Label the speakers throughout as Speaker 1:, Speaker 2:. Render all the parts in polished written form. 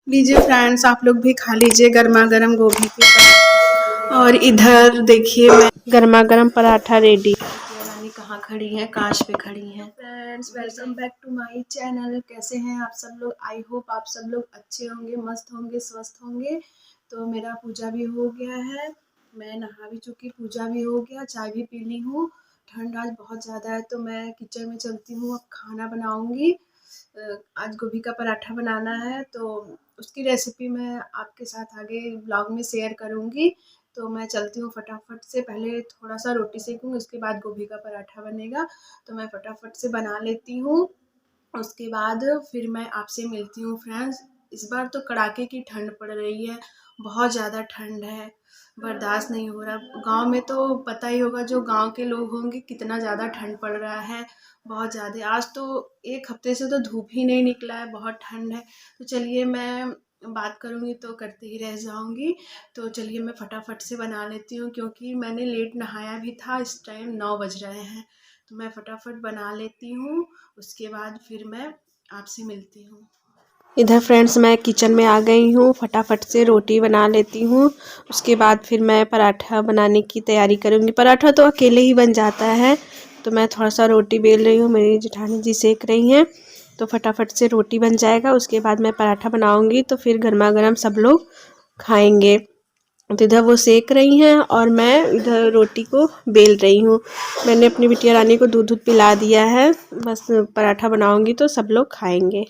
Speaker 1: लीजिए फ्रेंड्स, आप लोग भी खा लीजिए गर्मा गर्म गोभी के पराठा। और इधर देखिए मैं गर्मा गर्म पराठा रेडी। रानी कहाँ खड़ी हैं? कांच पे खड़ी हैं। Friends, welcome back to my channel. कैसे हैं आप सब लोग? आई होप आप सब लोग अच्छे होंगे, मस्त होंगे, स्वस्थ होंगे। तो मेरा पूजा भी हो गया है, मैं नहा भी चुकी, पूजा भी हो गया, चाय भी पी ली हूँ। ठंड आज बहुत ज़्यादा है तो मैं किचन में चलती हूँ, अब खाना बनाऊँगी। आज गोभी का पराठा बनाना है तो उसकी रेसिपी मैं आपके साथ आगे ब्लॉग में शेयर करूँगी। तो मैं चलती हूँ फटाफट से, पहले थोड़ा सा रोटी सेकूँगी, उसके बाद गोभी का पराठा बनेगा। तो मैं फटाफट से बना लेती हूँ, उसके बाद फिर मैं आपसे मिलती हूँ फ्रेंड्स। इस बार तो कड़ाके की ठंड पड़ रही है, बहुत ज़्यादा ठंड है, बर्दाश्त नहीं हो रहा। गांव में तो पता ही होगा, जो गांव के लोग होंगे, कितना ज़्यादा ठंड पड़ रहा है, बहुत ज़्यादा। आज तो एक हफ्ते से तो धूप ही नहीं निकला है, बहुत ठंड है। तो चलिए, मैं बात करूँगी तो करते ही रह जाऊँगी। तो चलिए मैं फटाफट से बना लेती हूँ, क्योंकि मैंने लेट नहाया भी था, इस टाइम 9 बज रहे हैं। तो मैं फटाफट बना लेती हूँ, उसके बाद फिर मैं आपसे मिलती हूँ। इधर फ्रेंड्स मैं किचन में आ गई हूँ, फटाफट से रोटी बना लेती हूँ, उसके बाद फिर मैं पराठा बनाने की तैयारी करूँगी। पराठा तो अकेले ही बन जाता है, तो मैं थोड़ा सा रोटी बेल रही हूँ, मेरी जेठानी जी सेक रही हैं। तो फटाफट से रोटी बन जाएगा, उसके बाद मैं पराठा बनाऊँगी, तो फिर गर्मा गर्म सब लोग खाएँगे। तो इधर वो सेक रही हैं और मैं इधर रोटी को बेल रही हूँ। मैंने अपनी बिटिया रानी को दूध पिला दिया है, बस पराठा बनाऊँगी तो सब लोग खाएँगे।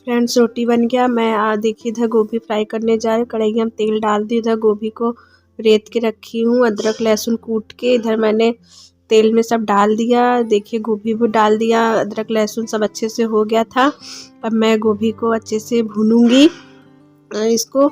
Speaker 1: फ्रेंड्स रोटी बन गया। मैं देखिए इधर गोभी फ्राई करने जा रही, कढ़ाई में तेल डाल दी, इधर गोभी को रेत के रखी हूँ, अदरक लहसुन कूट के इधर मैंने तेल में सब डाल दिया। देखिए गोभी भी डाल दिया, अदरक लहसुन सब अच्छे से हो गया था। अब मैं गोभी को अच्छे से भूनूंगी इसको,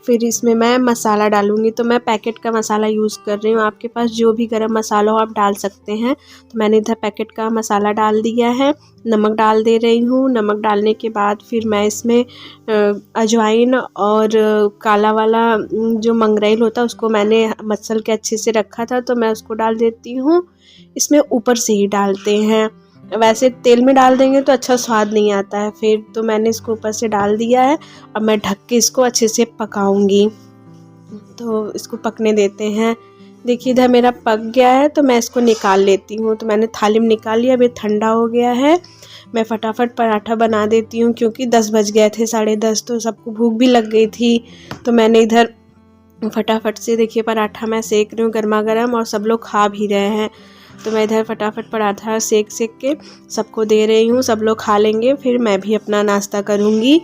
Speaker 1: फिर इसमें मैं मसाला डालूंगी। तो मैं पैकेट का मसाला यूज़ कर रही हूँ, आपके पास जो भी गरम मसाला हो आप डाल सकते हैं। तो मैंने इधर पैकेट का मसाला डाल दिया है, नमक डाल दे रही हूँ। नमक डालने के बाद फिर मैं इसमें अजवाइन और काला वाला जो मंगरेल होता है उसको मैंने मसल के अच्छे से रखा था, तो मैं उसको डाल देती हूँ। इसमें ऊपर से ही डालते हैं, वैसे तेल में डाल देंगे तो अच्छा स्वाद नहीं आता है फिर। तो मैंने इसको ऊपर से डाल दिया है। अब मैं ढक के इसको अच्छे से पकाऊंगी, तो इसको पकने देते हैं। देखिए इधर मेरा पक गया है, तो मैं इसको निकाल लेती हूँ। तो मैंने थाली में निकाल लिया, अभी ठंडा हो गया है। मैं फटाफट पराठा बना देती हूँ, क्योंकि 10 बज गए थे, 10:30, तो सबको भूख भी लग गई थी। तो मैंने इधर फटाफट से देखिए पराठा मैं सेक रही हूँ गर्मा गर्म, और सब लोग खा भी रहे हैं। तो मैं इधर फटाफट पराठा सेक के सबको दे रही हूँ, सब लोग खा लेंगे, फिर मैं भी अपना नाश्ता करूँगी।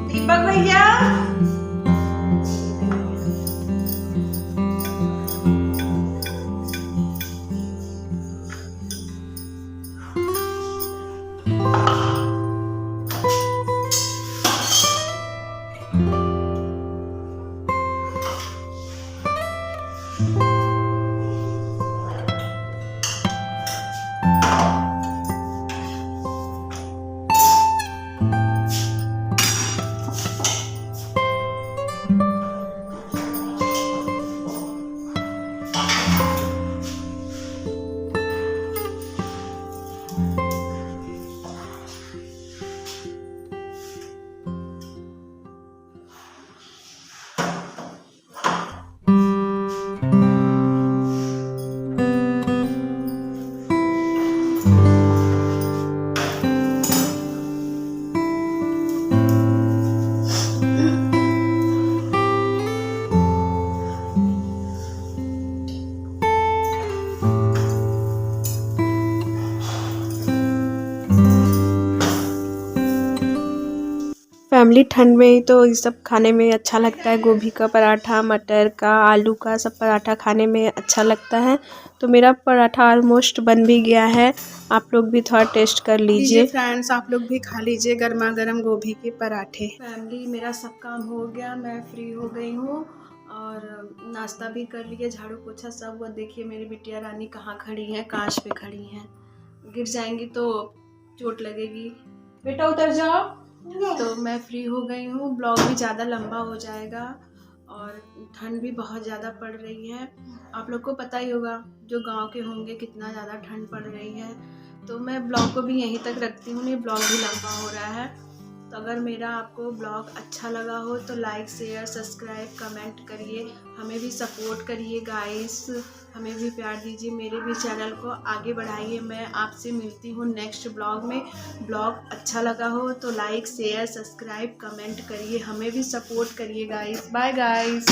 Speaker 1: दीपक भैया, फैमिली ठंड में ही तो ये सब खाने में अच्छा लगता है। गोभी का पराठा, मटर का, आलू का सब पराठा खाने में अच्छा लगता है। तो मेरा पराठा ऑलमोस्ट बन भी गया है, आप लोग भी थोड़ा टेस्ट कर लीजिए फ्रेंड्स। आप लोग भी खा लीजिए गर्मा गर्म गोभी के पराठे। फैमिली मेरा सब काम हो गया, मैं फ्री हो गई हूँ और नाश्ता भी कर लिया, झाड़ू पोछा सब। वो देखिए मेरी बिटिया रानी कहाँ खड़ी है, कांच पे खड़ी हैं, गिर जाएंगी तो चोट लगेगी। बेटा उतर जाओ। तो मैं फ्री हो गई हूँ, ब्लॉग भी ज़्यादा लंबा हो जाएगा और ठंड भी बहुत ज़्यादा पड़ रही है। आप लोग को पता ही होगा जो गांव के होंगे कितना ज़्यादा ठंड पड़ रही है। तो मैं ब्लॉग को भी यहीं तक रखती हूँ, ये ब्लॉग भी लंबा हो रहा है। तो अगर मेरा आपको ब्लॉग अच्छा लगा हो तो लाइक शेयर सब्सक्राइब कमेंट करिए, हमें भी सपोर्ट करिए गाइस, हमें भी प्यार दीजिए, मेरे भी चैनल को आगे बढ़ाइए। मैं आपसे मिलती हूँ नेक्स्ट ब्लॉग में। ब्लॉग अच्छा लगा हो तो लाइक शेयर सब्सक्राइब कमेंट करिए, हमें भी सपोर्ट करिए गाइस। Bye guys.